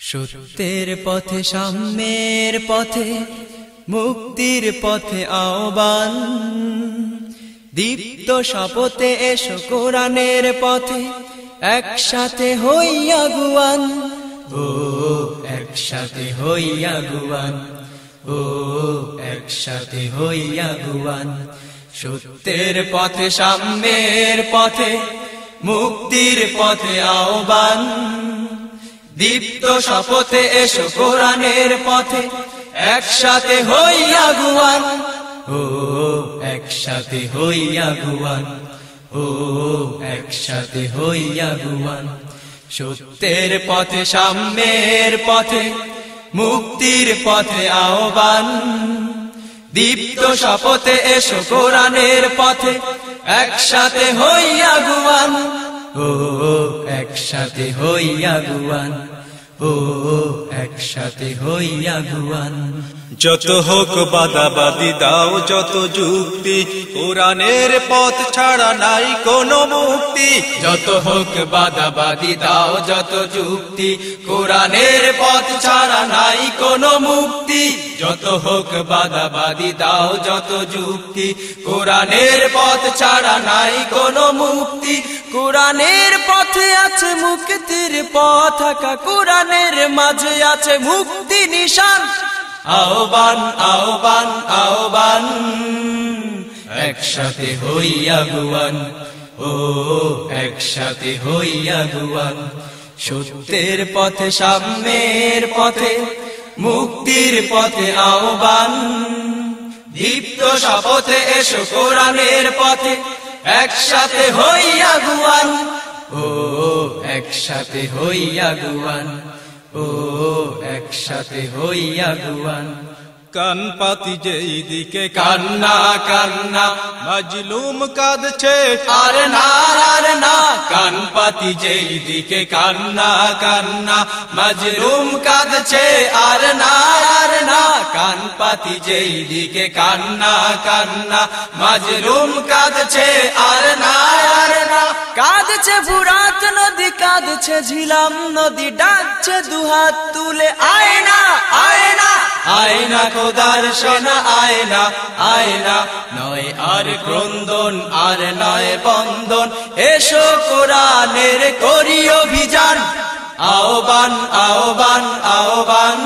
সত্যের পথে সাম্যের পথে মুক্তির পথে আহ্বান, দীপ্ত শপথে এসো কোরআনের পথে একসাথে হইয়া গুয়ান। ও একসাথে হইয়া গুয়ান, ও একসাথে হইয়া গুয়ান। সত্যের পথে সাম্যের পথে মুক্তির পথে আহ্বান, দীপ্ত শপথে এসো কোরআনের পথে একসাথে হইয়া গুয়ান। ও একসাথে হইয়া গুয়ান, ও একসাথে হইয়া গুয়ান। সত্যের পথে সাম্যের পথে মুক্তির পথে আহ্বান, দীপ্ত শপথে এসো কোরআনের পথে একসাথে হইয়া গুয়ান। ও একসাথে হইয়া গুয়ান, ও একসাথে হইয়া গুয়ান। যত হোক বাদাবাদি দাও যত যুক্তি, কোরআনের পথ ছাড়া নাই কোনো মুক্তি। যত হোক বাদাবাদি দাও যত যুক্তি, কোরআনের পথ ছাড়া নাই কোনো মুক্তি। যত হোক বাদাবাদি দাও যত যুক্তি, কোরআনের পথ ছাড়া নাই কোনো মুক্তি। কোরআনের পথে আছে মুক্তির পথ আঁকা, কোরআনের মাঝে আছে মুক্তি নিশান। আহ্বান আহ্বান আহ্বান, একসাথে হইয়া গুয়ান। ও একসাথে হইয়া গুয়ান। সত্যের পথে সাম্যের পথে মুক্তির পথে আহ্বান, দীপ্ত শপথে এসো কোরআনের পথে একসাথে হইয়া গুয়ান। ও একসাথে হইয়া গুয়ান, ও একসাথে হইয়া গুয়ান। কান পাতি যেই দিকে কান্না কান্না মাজলুম কাঁদছে আর না আর না। কান পাতি যেই দিকে কান্না কান্না মাজলুম কাঁদছে আর না আর না। কান পাতি যেই দিকে কান্না কান্না মাজলুম কাঁদছে আর না আর না। কাঁদছে ফুরাত নদী, কাঁদছে ঝিলাম নদী, ডাকছে দুহাত তুলে আয়না আয়না আয়না। খোদার সেনা আয়না আয়না, নয় আর ক্রন্দন আর নয় বন্ধন। এসো কোরআনের করি অভিযান। আহ্বান আহ্বান আহ্বান,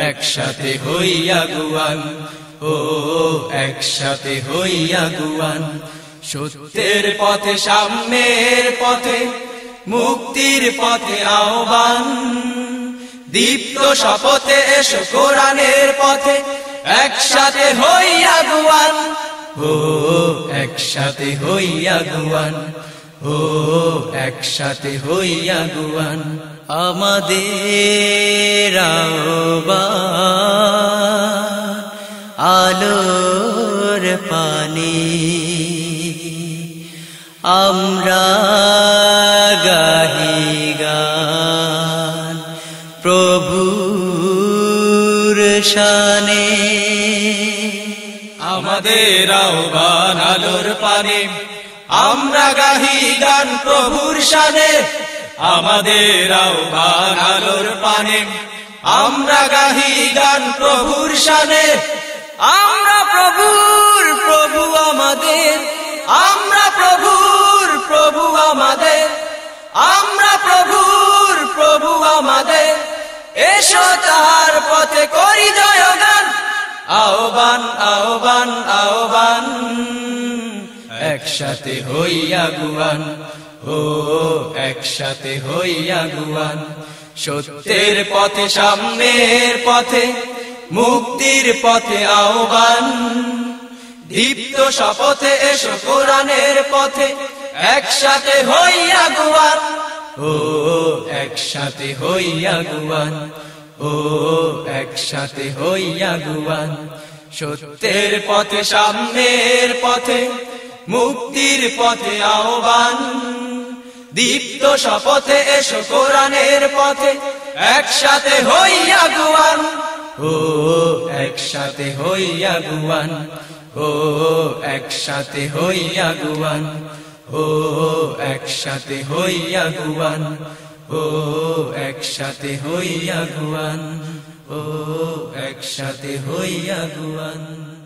একসাথে হইয়া গুয়ান। ও একসাথে হইয়া গুয়ান। সত্যের পথে সাম্যের পথে মুক্তির পথে আহ্বান, দীপ্ত শপথে এসো কোরআনের পথে একসাথে হইয়া গুয়ান। ও একসাথে হইয়া গুয়ান, ও একসাথে হইয়া গুয়ান। আমাদের আহ্বান আলোর পানি, আমরা গাহি গান প্রভুর শানে। আমাদের আহ্বান আলোর পানে, আমরা গাহি গান প্রভুর শানে। আমাদের আহ্বান আলোর পানে, আমরা গাহি গান প্রভুর শানে। আমরা প্রভুর প্রভু আমাদের, আমরা প্রভুর প্রভু আমাদের, আমরা প্রভুর প্রভু আমাদের। এসো তাহার পথে করি জয়গান। আহ্বান আহ্বান আহ্বান, একসাথে হইয়া গুয়ান। ও একসাথে হইয়া গুয়ান। সত্যের পথে সাম্যের পথে মুক্তির পথে আহ্বান, দীপ্ত শপথে এসো কোরআনের পথে একসাথে হইয়া গুয়ান। ও একসাথে হইয়া গুয়ান, ও একসাথে হইয়া গুয়ান। সত্যের পথে সাম্যের পথে মুক্তির পথে আহ্বান, দীপ্ত শপথে এসো কোরআনের পথে একসাথে হইয়া গুয়ান। ও একসাথে হইয়া গুয়ান, ও একসাথে হইয়া গুয়ান, ও একসাথে হইয়া গুয়ান, ও একসাথে হইয়া গুয়ান, ও একসাথে হইয়া গুয়ান।